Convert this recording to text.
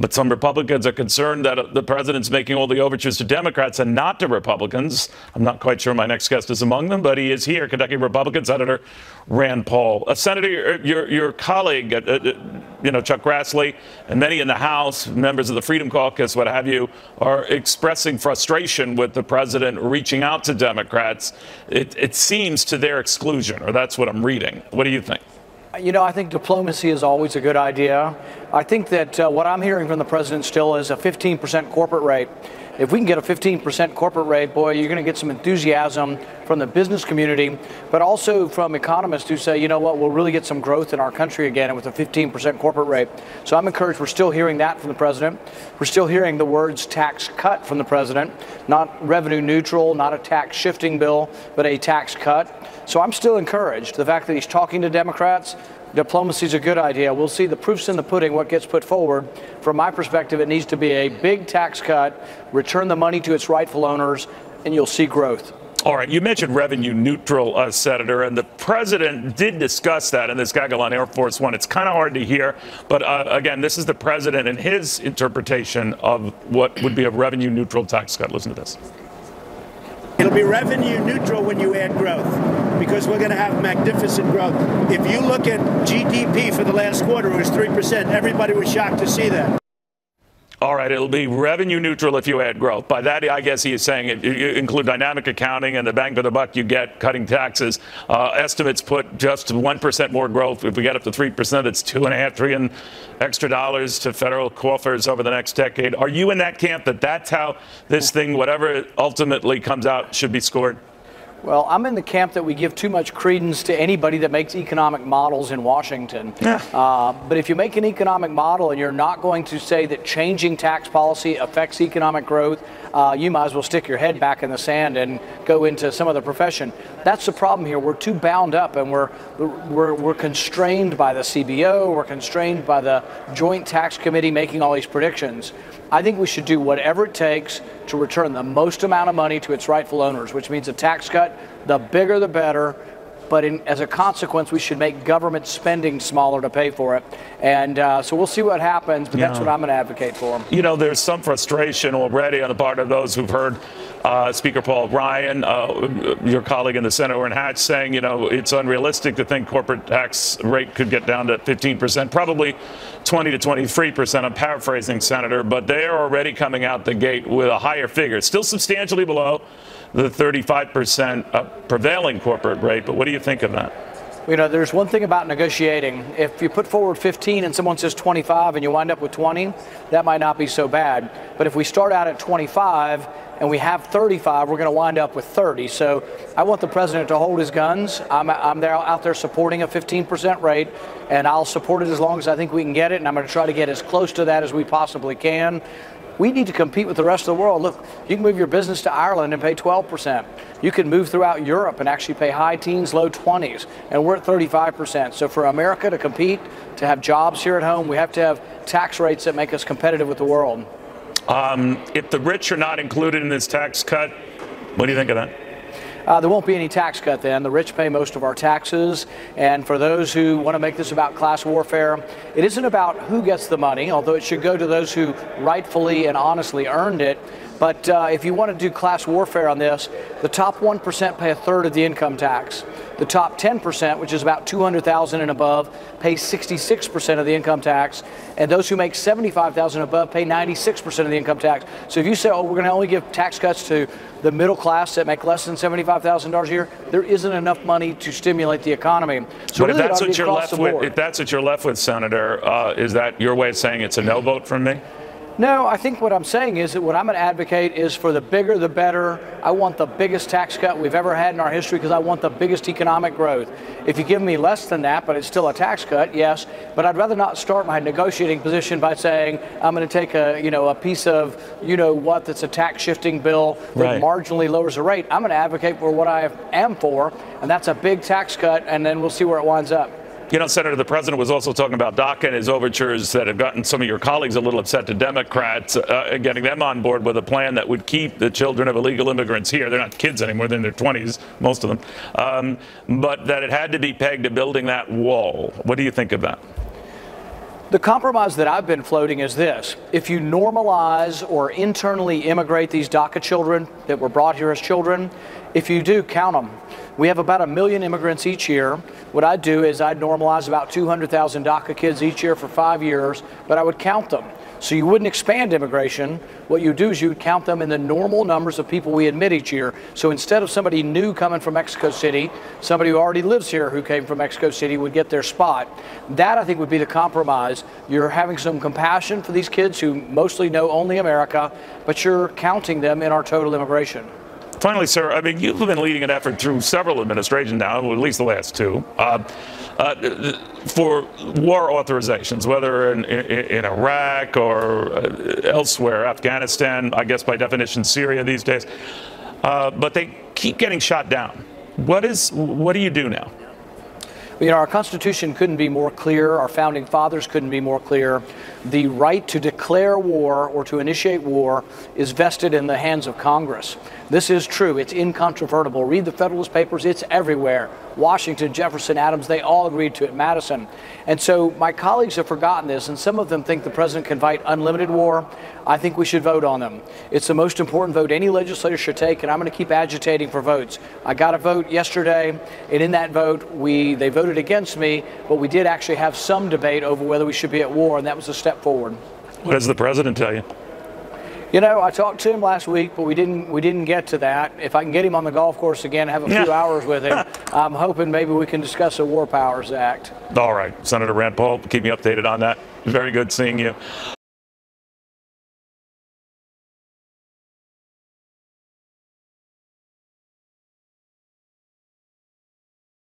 But some Republicans are concerned that the president's making all the overtures to Democrats and not to Republicans. I'm not quite sure my next guest is among them, but he is here, Kentucky Republican Senator Rand Paul. Senator, your colleague, Chuck Grassley, and many in the House, members of the Freedom Caucus, what have you, are expressing frustration with the president reaching out to Democrats. It seems to their exclusion, or that's what I'm reading. What do you think? I think diplomacy is always a good idea. I think that what I'm hearing from the president still is a 15% corporate rate. If we can get a 15% corporate rate, boy, you're going to get some enthusiasm from the business community, but also from economists who say, you know what, we'll really get some growth in our country again with a 15% corporate rate. So I'm encouraged. We're still hearing that from the president. We're still hearing the words tax cut from the president, not revenue neutral, not a tax shifting bill, but a tax cut. So I'm still encouraged. The fact that he's talking to Democrats, diplomacy is a good idea. We'll see the proof's in the pudding, what gets put forward. From my perspective, it needs to be a big tax cut, return the money to its rightful owners, and you'll see growth. All right, you mentioned revenue neutral, Senator, and the president did discuss that in this gaggle on Air Force One. It's kind of hard to hear, but again, this is the president and his interpretation of what would be a revenue neutral tax cut. Listen to this. It'll be revenue neutral when you add growth, because we're going to have magnificent growth. If you look at GDP for the last quarter, it was 3%. Everybody was shocked to see that. All right, it'll be revenue neutral if you add growth. By that, I guess he is saying you include dynamic accounting and the bang for the buck you get cutting taxes. Estimates put just 1% more growth. If we get up to 3%, it's $2.5 trillion extra dollars to federal coffers over the next decade. Are you in that camp that that's how this thing, whatever it ultimately comes out, should be scored? Well, I'm in the camp that we give too much credence to anybody that makes economic models in Washington. Yeah. But if you make an economic model and you're not going to say that changing tax policy affects economic growth, you might as well stick your head back in the sand and go into some other profession. That's the problem here. We're too bound up, and we're constrained by the CBO. We're constrained by the Joint Tax Committee making all these predictions. I think we should do whatever it takes to return the most amount of money to its rightful owners, which means a tax cut, the bigger the better. But as a consequence, we should make government spending smaller to pay for it. And so we'll see what happens, but that's what I'm going to advocate for. There's some frustration already on the part of those who've heard Speaker Paul Ryan, your colleague in the Senate, Orrin Hatch, saying, it's unrealistic to think corporate tax rate could get down to 15%, probably 20 to 23%. I'm paraphrasing, Senator, but they are already coming out the gate with a higher figure, still substantially below the 35% prevailing corporate rate. But what do you think of that? There's one thing about negotiating. If you put forward 15 and someone says 25 and you wind up with 20, that might not be so bad. But if we start out at 25 and we have 35, we're going to wind up with 30. So I want the president to hold his guns. I'm out there supporting a 15% rate, and I'll support it as long as I think we can get it, and I'm going to try to get as close to that as we possibly can. We need to compete with the rest of the world. Look, you can move your business to Ireland and pay 12%. You can move throughout Europe and actually pay high teens, low 20s, and we're at 35%. So for America to compete, to have jobs here at home, we have to have tax rates that make us competitive with the world. If the rich are not included in this tax cut, what do you think of that? There won't be any tax cut then. The rich pay most of our taxes. And for those who want to make this about class warfare, it isn't about who gets the money, although it should go to those who rightfully and honestly earned it. But if you want to do class warfare on this, the top 1% pay a third of the income tax. The top 10%, which is about $200,000 and above, pay 66% of the income tax. And those who make $75,000 and above pay 96% of the income tax. So if you say, we're going to only give tax cuts to the middle class that make less than $75,000 a year, there isn't enough money to stimulate the economy. So but really if that's what you're left with, Senator, is that your way of saying it's a no vote from me? No, I think what I'm saying is that what I'm going to advocate is for the bigger the better. I want the biggest tax cut we've ever had in our history because I want the biggest economic growth. If you give me less than that, but it's still a tax cut, yes, but I'd rather not start my negotiating position by saying I'm going to take a piece of what that's a tax shifting bill that marginally lowers the rate. I'm going to advocate for what I am for, and that's a big tax cut, and then we'll see where it winds up. Senator, the president was also talking about DACA and his overtures that have gotten some of your colleagues a little upset to Democrats, getting them on board with a plan that would keep the children of illegal immigrants here. They're not kids anymore, they're in their 20s, most of them. But that it had to be pegged to building that wall. What do you think of that? The compromise that I've been floating is this. If you normalize or internally immigrate these DACA children that were brought here as children, if you do, count them. We have about 1 million immigrants each year. What I'd do is I'd normalize about 200,000 DACA kids each year for 5 years, but I would count them. So you wouldn't expand immigration. What you do is you would count them in the normal numbers of people we admit each year. So instead of somebody new coming from Mexico City, somebody who already lives here who came from Mexico City would get their spot. That, I think, would be the compromise. You're having some compassion for these kids who mostly know only America, but you're counting them in our total immigration. Finally, sir, I mean, you've been leading an effort through several administrations now, at least the last two, for war authorizations, whether in Iraq or elsewhere, Afghanistan, I guess by definition Syria these days. But they keep getting shot down. What do you do now? You know, our Constitution couldn't be more clear. Our founding fathers couldn't be more clear. The right to declare war or to initiate war is vested in the hands of Congress. This is true. It's incontrovertible. Read the Federalist Papers. It's everywhere. Washington, Jefferson, Adams, they all agreed to it. Madison. And so my colleagues have forgotten this, and some of them think the president can fight unlimited war. I think we should vote on them. It's the most important vote any legislator should take, and I'm going to keep agitating for votes. I got a vote yesterday, and in that vote, they voted against me, but we did actually have some debate over whether we should be at war, and that was a step forward. What does the president tell you? You know, I talked to him last week, but we didn't get to that. If I can get him on the golf course again, have a few hours with him, I'm hoping maybe we can discuss a War Powers Act. All right, Senator Rand Paul, keep me updated on that. Very good seeing you.